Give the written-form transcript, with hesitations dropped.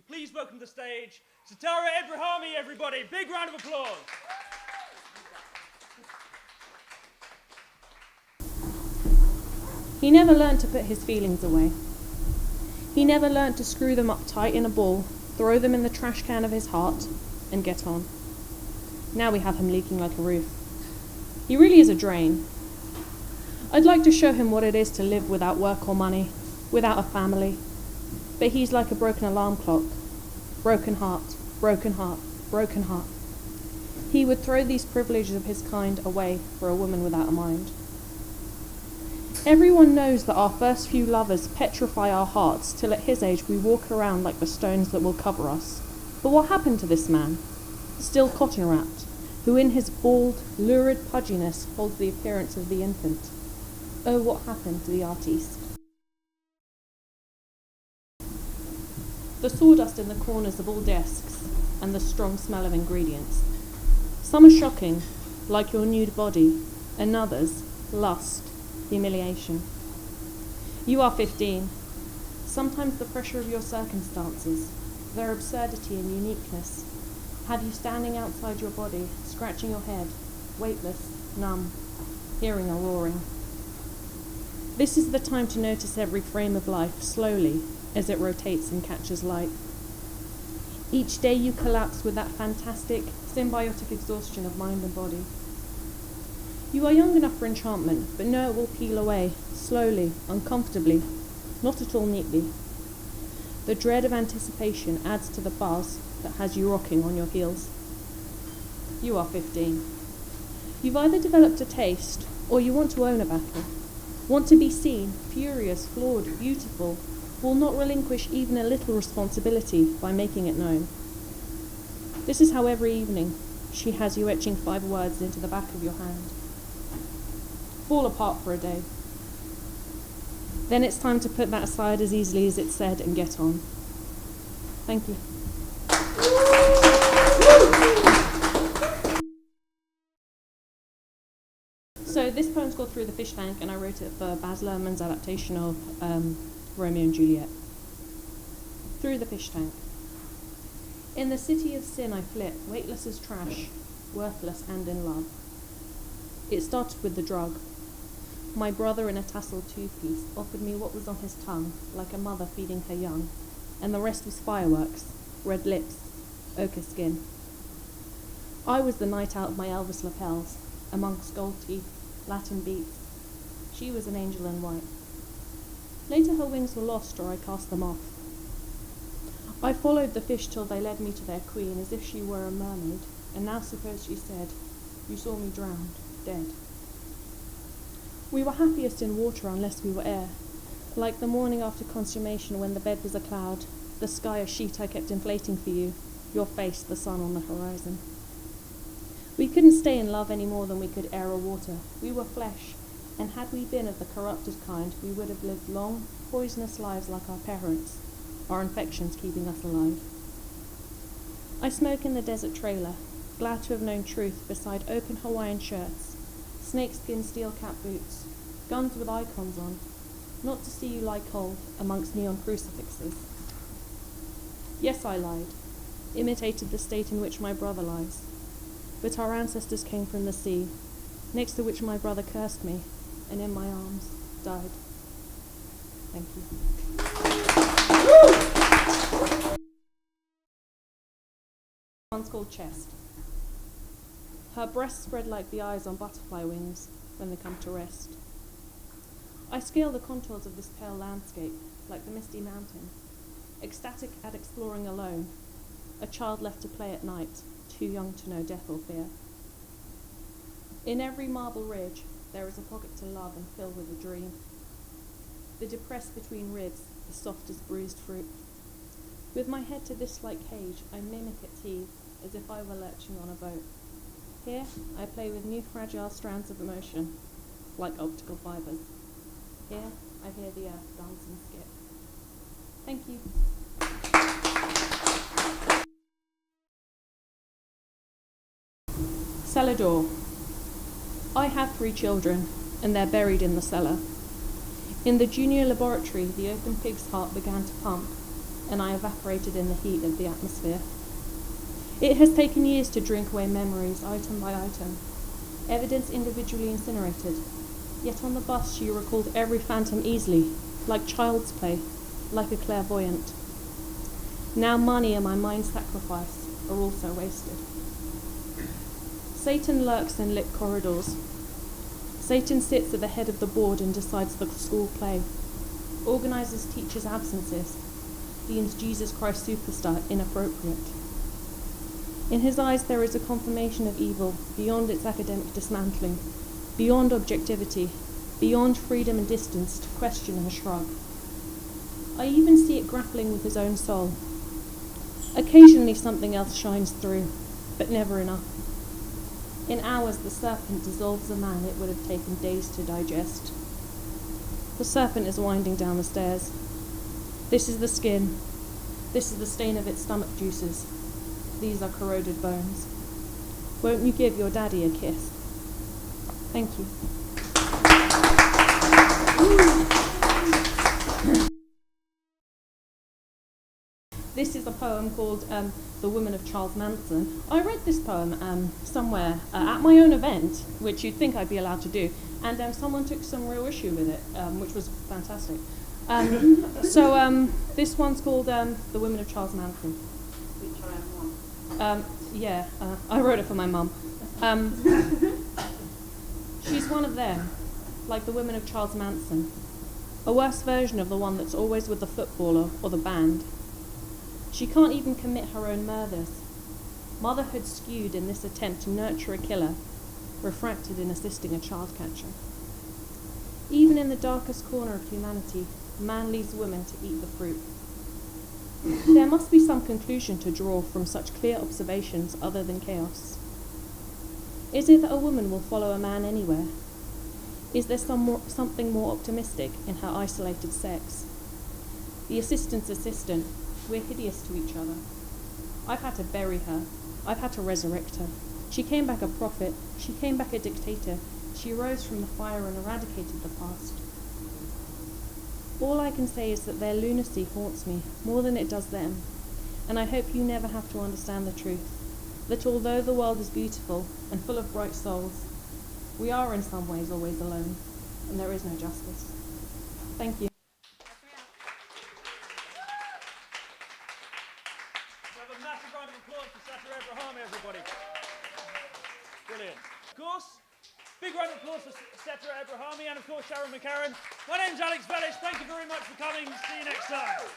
Please welcome to the stage, Satara Ebrahimi, everybody. Big round of applause. He never learned to put his feelings away. He never learned to screw them up tight in a ball, throw them in the trash can of his heart, and get on. Now we have him leaking like a roof. He really is a drain. I'd like to show him what it is to live without work or money, without a family. But he's like a broken alarm clock. Broken heart, broken heart, broken heart. He would throw these privileges of his kind away for a woman without a mind. Everyone knows that our first few lovers petrify our hearts till at his age we walk around like the stones that will cover us. But what happened to this man, still cotton-wrapped, who in his bald, lurid pudginess holds the appearance of the infant? Oh, what happened to the artiste? The sawdust in the corners of all desks, and the strong smell of ingredients. Some are shocking, like your nude body, and others, lust, humiliation. You are 15. Sometimes the pressure of your circumstances, their absurdity and uniqueness, have you standing outside your body, scratching your head, weightless, numb, hearing a roaring. This is the time to notice every frame of life slowly as it rotates and catches light. Each day you collapse with that fantastic, symbiotic exhaustion of mind and body. You are young enough for enchantment, but know it will peel away, slowly, uncomfortably, not at all neatly. The dread of anticipation adds to the buzz that has you rocking on your heels. You are 15. You've either developed a taste, or you want to own a battle. Want to be seen, furious, flawed, beautiful, will not relinquish even a little responsibility by making it known. This is how every evening she has you etching 5 words into the back of your hand. Fall apart for a day. Then it's time to put that aside as easily as it's said and get on. Thank you. So this poem's called Through the Fishtank, and I wrote it for Baz Luhrmann's adaptation of Romeo and Juliet. Through the Fishtank. In the city of sin I flit, weightless as trash, worthless and in love. It started with the drug. My brother in a tasseled two-piece offered me what was on his tongue, like a mother feeding her young, and the rest was fireworks, red lips, ochre skin. I was the night out of my Elvis lapels, amongst gold teeth, Latin beats. She was an angel in white. Later her wings were lost, or I cast them off. I followed the fish till they led me to their queen, as if she were a mermaid, and now suppose she said, "You saw me drowned, dead." We were happiest in water unless we were air, like the morning after consummation when the bed was a cloud, the sky a sheet I kept inflating for you, your face the sun on the horizon. We couldn't stay in love any more than we could air or water. We were flesh, and had we been of the corrupted kind, we would have lived long, poisonous lives like our parents, our infections keeping us alive. I smoke in the desert trailer, glad to have known truth beside open Hawaiian shirts, snakeskin steel-cap boots, guns with icons on, not to see you lie cold amongst neon crucifixes. Yes, I lied, imitated the state in which my brother lies, but our ancestors came from the sea, next to which my brother cursed me, and in my arms died. Thank you. One's called Chest. Her breasts spread like the eyes on butterfly wings when they come to rest. I scale the contours of this pale landscape like the misty mountain, ecstatic at exploring alone, a child left to play at night, too young to know death or fear. In every marble ridge, there is a pocket to love and fill with a dream. The depressed between ribs, the soft as bruised fruit. With my head to this like cage, I mimic its heave, as if I were lurching on a boat. Here, I play with new fragile strands of emotion, like optical fibers. Here, I hear the earth dance and skip. Thank you. Cellar door. I have 3 children, and they're buried in the cellar. In the junior laboratory, the open pig's heart began to pump, and I evaporated in the heat of the atmosphere. It has taken years to drink away memories, item by item, evidence individually incinerated. Yet on the bus she recalled every phantom easily, like child's play, like a clairvoyant. Now money and my mind's sacrifice are also wasted. Satan lurks in lit corridors. Satan sits at the head of the board and decides the school play, organises teachers' absences, deems Jesus Christ Superstar inappropriate. In his eyes there is a confirmation of evil beyond its academic dismantling, beyond objectivity, beyond freedom and distance to question and shrug. I even see it grappling with his own soul. Occasionally something else shines through, but never enough. In hours the serpent dissolves a man it would have taken days to digest. The serpent is winding down the stairs. This is the skin. This is the stain of its stomach juices. These are corroded bones. Won't you give your daddy a kiss? Thank you. This is a poem called The Woman of Charles Manson. I read this poem somewhere at my own event, which you'd think I'd be allowed to do, and someone took some real issue with it, which was fantastic. This one's called The Woman of Charles Manson. Which I am one. I wrote it for my mum. She's one of them, like the women of Charles Manson, a worse version of the one that's always with the footballer or the band. She can't even commit her own murders. Motherhood skewed in this attempt to nurture a killer, refracted in assisting a child catcher. Even in the darkest corner of humanity, man leaves women to eat the fruit. There must be some conclusion to draw from such clear observations other than chaos. Is it that a woman will follow a man anywhere? Is there something more optimistic in her isolated sex? The assistant's assistant, we're hideous to each other. I've had to bury her. I've had to resurrect her. She came back a prophet. She came back a dictator. She rose from the fire and eradicated the past. All I can say is that their lunacy haunts me more than it does them, and I hope you never have to understand the truth, that although the world is beautiful and full of bright souls, we are in some ways always alone, and there is no justice. Thank you. Have a massive round of applause for Sata Abrahami, everybody. Brilliant. Of course, big round of applause for Sata Abrahami and of course Sharon McCarran. My name's Alex Vellis. Thank you very much for coming. See you next time.